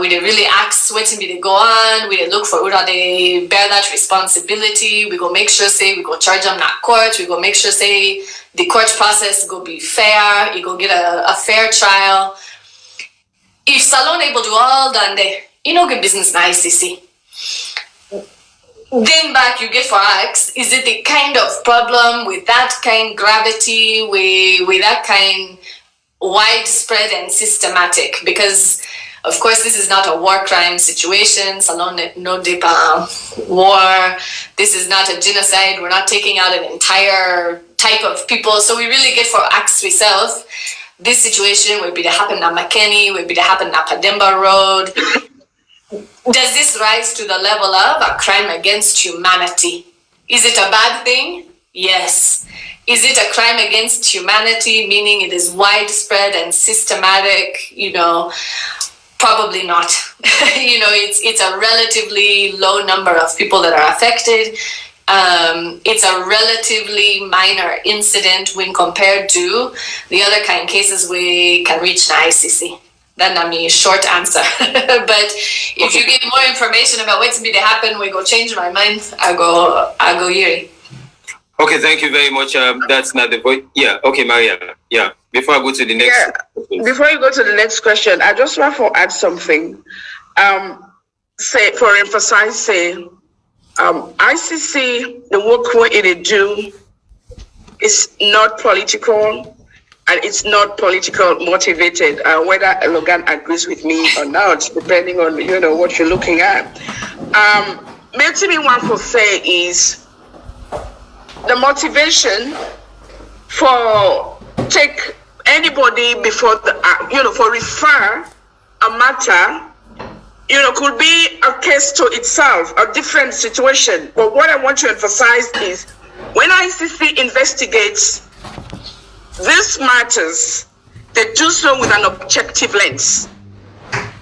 we really ask waiting be go on, we look for whether they bear that responsibility, we go make sure say we go charge them at court, we go make sure say the court process go be fair, you go get a fair trial. If Salon able to do all done there, you know good business in ICC. Then back you get for ask, is it the kind of problem with that kind gravity, with that kind widespread and systematic, because of course this is not a war crime situation, Salon no Depa war, this is not a genocide, we're not taking out an entire type of people, so we really get for acts ourselves. This situation will be to happen at Makeni, will be to happen at Demba Road. Does this rise to the level of a crime against humanity? Is it a bad thing? Yes. Is it a crime against humanity, meaning it is widespread and systematic? Probably not. It's a relatively low number of people that are affected. It's a relatively minor incident when compared to the other kind of cases we can reach the ICC. That's my short answer. But if you give more information about what's going to happen, we go change my mind. I go Yuri. Okay, thank you very much. That's not the voice. Yeah. Okay, Maria. Yeah. Before I go to the next. Yeah. Before you go to the next question, I just want to add something. ICC, the work it do is not political, and it's not political motivated. Whether Logan agrees with me or not, depending on what you're looking at. Maybe one for say is the motivation for take anybody before the for refer a matter. Could be a case to itself, a different situation. But what I want to emphasize is when ICC investigates these matters, they do so with an objective lens,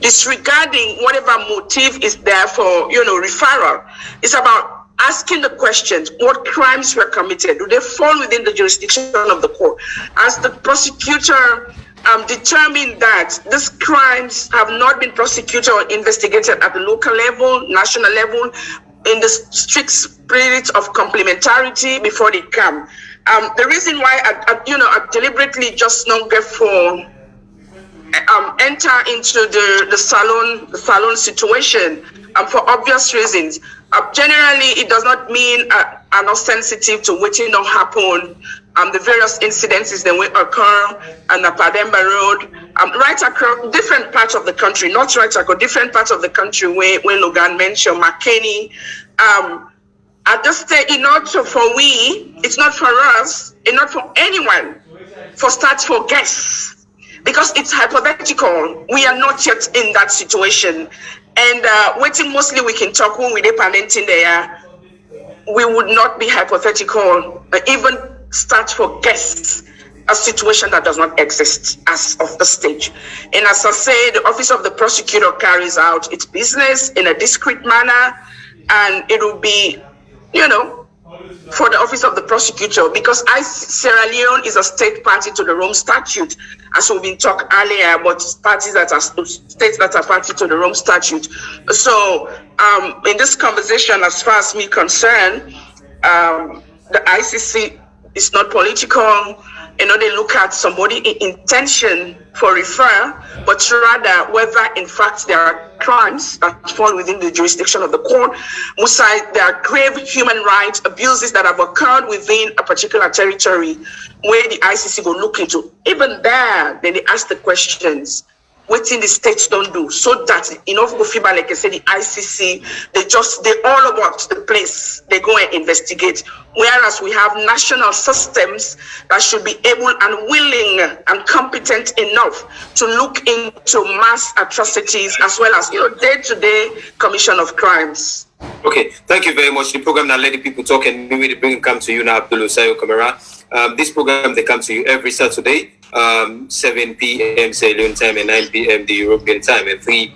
disregarding whatever motive is there for, referral. It's about asking the questions, what crimes were committed? Do they fall within the jurisdiction of the court? As the prosecutor determined that these crimes have not been prosecuted or investigated at the local level, national level, in the strict spirit of complementarity before they come. The reason why I deliberately just not get for enter into the salon situation for obvious reasons. Generally, it does not mean are not sensitive to what not happen. The various incidences that will occur on the Pademba Road, right across different parts of the country, not right across different parts of the country where Logan mentioned Makeni. At this stage, for we, it's not for us, it's not for anyone, for guests, because it's hypothetical. We are not yet in that situation. And waiting mostly we can talk when we dependent in there, we would not be hypothetical, even start for guests, a situation that does not exist as of the stage. And as I say, the office of the prosecutor carries out its business in a discreet manner, and it will be, for the office of the prosecutor, because Sierra Leone is a state party to the Rome Statute, as we've been talking earlier about states that are party to the Rome Statute. So in this conversation, as far as me concerned, the ICC is not political. They look at somebody intention for refer, but rather whether in fact there are crimes that fall within the jurisdiction of the court. There are grave human rights abuses that have occurred within a particular territory where the ICC will look into. Even there, then they ask the questions, what the states don't do, so that like I said, the ICC, they all about the place, they go and investigate. Whereas we have national systems that should be able and willing and competent enough to look into mass atrocities as well as day-to-day commission of crimes. Okay, thank you very much. The program that let the people talk, and we will bring it come to you now, Abdul Sayo Kamara. This program, they come to you every Saturday, 7 p.m. Sierra Leone time and 9 p.m. the European time, and 3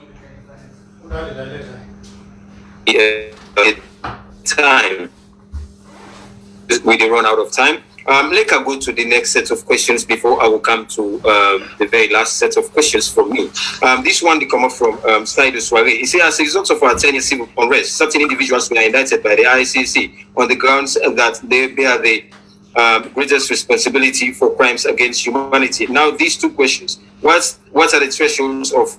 time. We run out of time. Let us go to the next set of questions before I will come to the very last set of questions from me. This one they come up from Saidu Sware. He says, as a result of our 10-year civil unrest, certain individuals were indicted by the ICC on the grounds that they bear the greatest responsibility for crimes against humanity. Now, these two questions: what are the thresholds of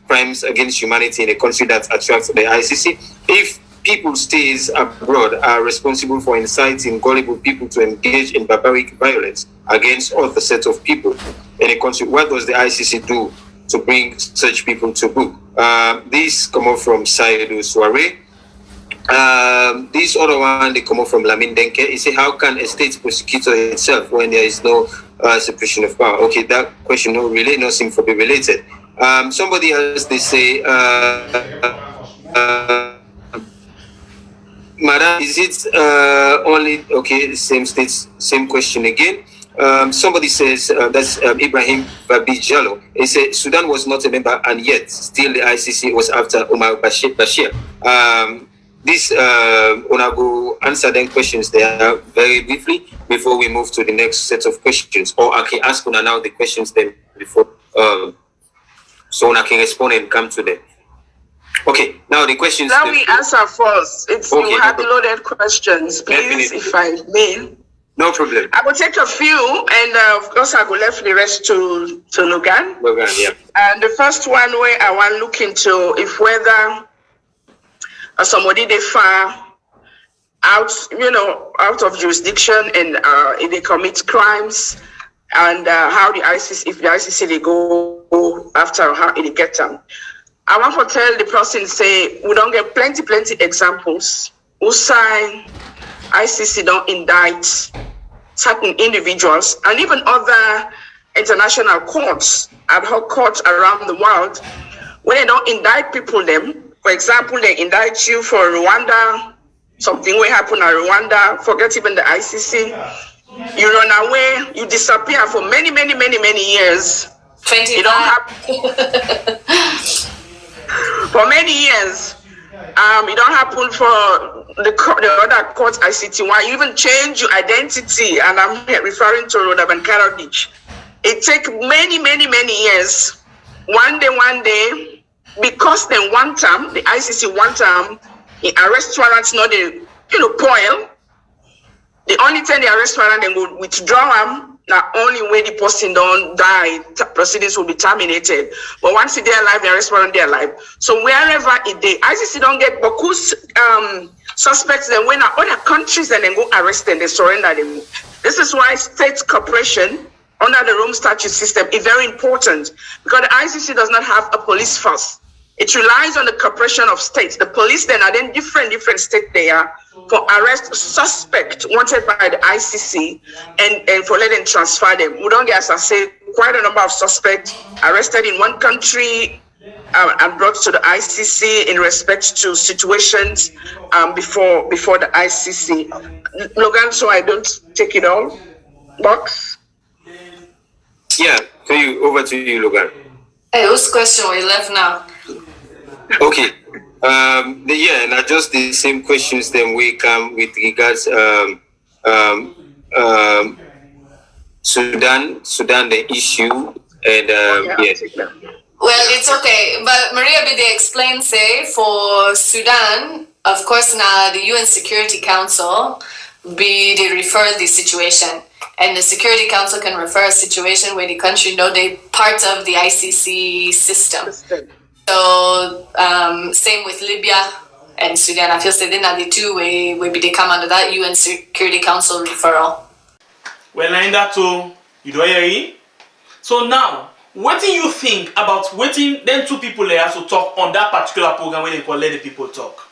crimes against humanity in a country that attracts the ICC? If people stays abroad are responsible for inciting gullible people to engage in barbaric violence against other sets of people in a country. What does the ICC do to bring such people to book? These come up from Saidu Soare. This other one, they come up from Lamin Denke. He say, how can a state prosecutor itself when there is no separation of power? Okay, that question no relate, no seem to be related. Somebody else, they say, Madam, is it only, okay, same states, same question again. Somebody says, that's Ibrahim Babi Jallo. He said, Sudan was not a member and yet still the ICC was after Omar Bashir. This, Onago, answer them questions there very briefly before we move to the next set of questions. Or I can ask Una now the questions then before, so Una can respond and come to them. Okay, now the questions. Let me answer first. If okay, you have loaded questions, please, definitely. if I may. No problem. I will take a few, and of course, I will left the rest to Logan. Logan, yeah. And the first one where I want to look into if whether somebody they far out, out of jurisdiction and if they commit crimes, and how the ICC, if the ICC they go after how they get them. I want to tell the person, say, we don't get plenty examples who sign ICC don't indict certain individuals and even other international courts, ad hoc courts around the world, when they don't indict people them. For example, they indict you for Rwanda, something will happen in Rwanda, forget even the ICC. You run away, you disappear for many years. 25. You don't have for many years. It don't happen for the other courts ICT. Why you even change your identity? And I'm referring to Rhoda Van Karadich. It take many years. One day, because they want them, the ICC want them, the arrest warrants not the point. The only time the arrest warrant they will withdraw them. Not only when the person don't die, proceedings will be terminated. But once they're alive, the arrest warrant they're alive. So wherever it they ICC don't get Boku's suspects, then when other countries and then go arrest them, they surrender them. This is why state cooperation under the Rome Statute system is very important, because the ICC does not have a police force. It relies on the cooperation of states. The police then are then different states there for arrest suspect wanted by the ICC and for letting transfer them. We don't get, as I say, quite a number of suspects arrested in one country and brought to the ICC in respect to situations before the ICC. Logan, so I don't take it all. Box? Yeah, over to you, Logan. Hey, whose question we left now? Okay. And just the same questions then we come with regards Sudan the issue and yes. Well, it's okay, but Maria Bide explained, say, for Sudan, of course, now the UN Security Council they refer the situation, and the Security Council can refer a situation where the country know they part of the ICC system. So same with Libya and Sudan. I feel say they're not the two way they come under that UN Security Council referral. Well, in that too, you do hear. So now, what do you think about waiting then two people there to talk on that particular program when they call let the people talk?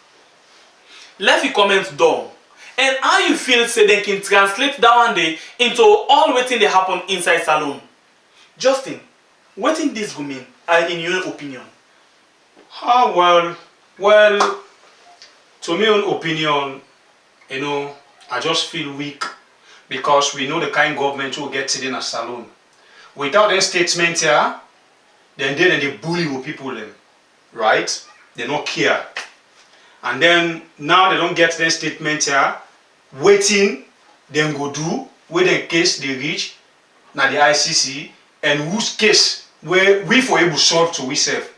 Left your comments down. And how you feel say they can translate that one day into all waiting they happen inside Salon. Justin, what in this go mean in your opinion? Well, to my own opinion, I just feel weak because we know the kind of government who gets it in a Salon. Without their statement here, then they bully with people, right? They don't care. And then now they don't get their statement here, waiting, then go do, where the case they reach, now the ICC, and whose case where we for able to solve to we serve.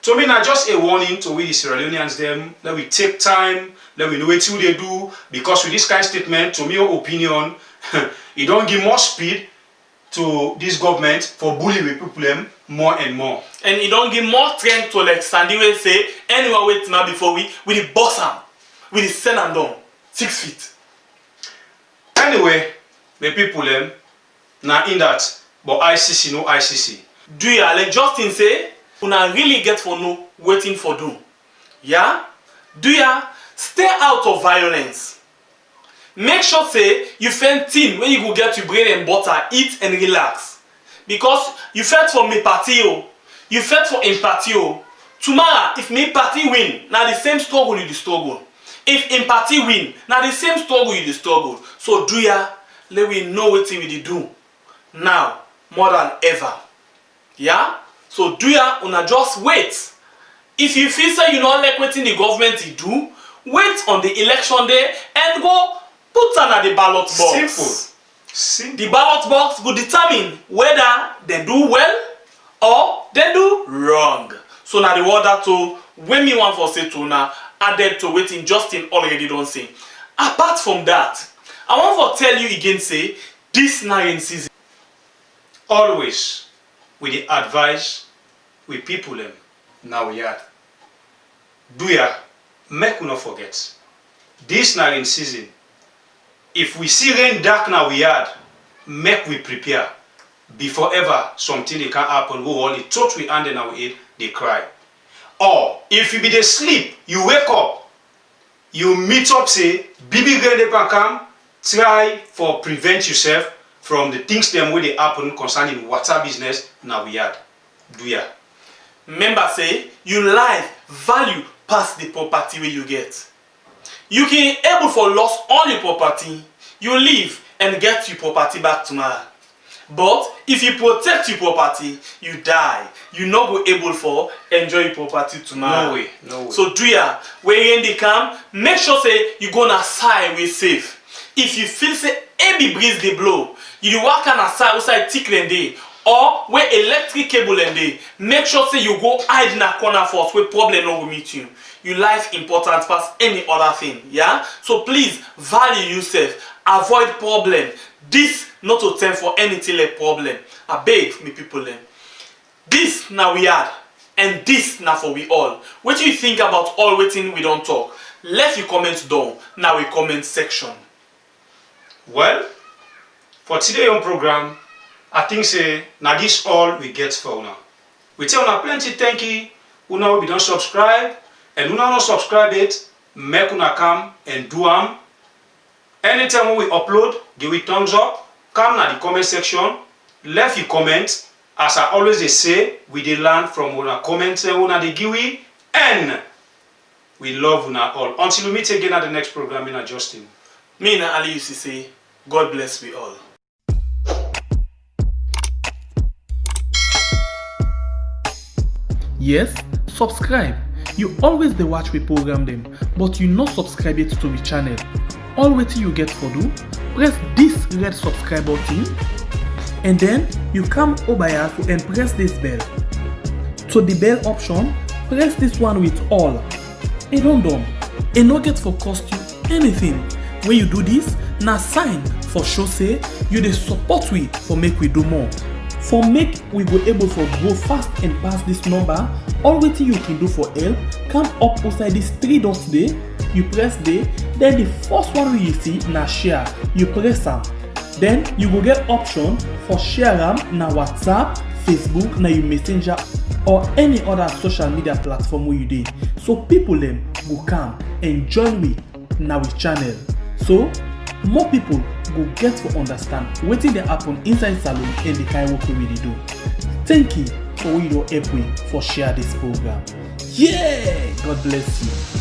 To me, not just a warning to we the Sierra Leoneans them, that we take time, that we know what they do, because with this kind of statement, to my opinion, it don't give more speed to this government for bullying with people more and more. And it don't give more strength to like Sandy will say, anyone wait now before we the boss am. we send am down 6 feet. Anyway, the people them now in that, but ICC no ICC. Do ya like Justin say? Una really get for no waiting for do. Yeah? Do ya stay out of violence? Make sure say you find thing where you go get your bread and butter, eat and relax. Because you fight for me party, you fight for empathy. Tomorrow, if me party win, now the same struggle you the struggle. If empathy win, now the same struggle you the struggle. So do ya let we know what we do now more than ever. Yeah? So do ya una just wait. If you feel say you not like what the government do, wait on the election day and go put on at the ballot box. Simple. The ballot box will determine whether they do well or they do wrong. So now the order to when me want for say to now added to waiting Justin already don't say. Apart from that, I want to tell you again say this rain season. Always with the advice with people them now we are. Do ya make we not forget. This rain season. If we see rain dark now we had, make we prepare. Before ever something they can happen, we only thought we hand in our head, they cry. Or if you be the sleep, you wake up, you meet up say, baby rain they can come, try for prevent yourself from the things them where they happen concerning water business now we had. Do ya? Remember say, you life value past the property where you get. You can able for lost all your property, you leave and get your property back tomorrow. But if you protect your property, you die. You not go able for enjoy your property tomorrow. No way, no way. So do ya, when in the camp, make sure say you gonna side way safe. If you feel say heavy breeze they blow, you walk on a side outside thick and day, or where electric cable and day, make sure say you go hide in a corner first where problem no will meet you. Your life important past any other thing, yeah? So please value yourself, avoid problem. This not to time for anything like problem. I beg me people then. This now we had, and this now for we all. What do you think about all waiting we don't talk? Let your comments down. Now we comment section. Well, for today on program, I think say now this all we get for now. We tell una plenty thank you. Una we don't subscribe. And una not subscribe it, make una come and do am. Anytime when we upload, give it thumbs up. Come na the comment section, left your comment. As I always say, we dey learn from una comments and una dey give we, and we love una all. Until we meet again at the next program, in Justin. Me and Ali used to say, God bless we all. Yes, subscribe. You always dey watch we program them, but you not subscribe yet to the channel. All waiting you get for do, press this red subscribe button, and then you come over here and press this bell. To the bell option, press this one with all. And done. And not get for cost you anything. When you do this, na sign for show say you dey support we for make we do more. For make we go able for grow fast and pass this number, all waiting you can do for help, come up outside this 3 dots there, you press there, then the first one you see na share, you press am. Then you go get option for share am na WhatsApp, Facebook, na your messenger or any other social media platform where you dey. So people them go come and join me na we channel. So more people go get to understand wetin dey happen inside salon and the kind work we dey do. Thank you for your help me for share this program. Yeah, God bless you.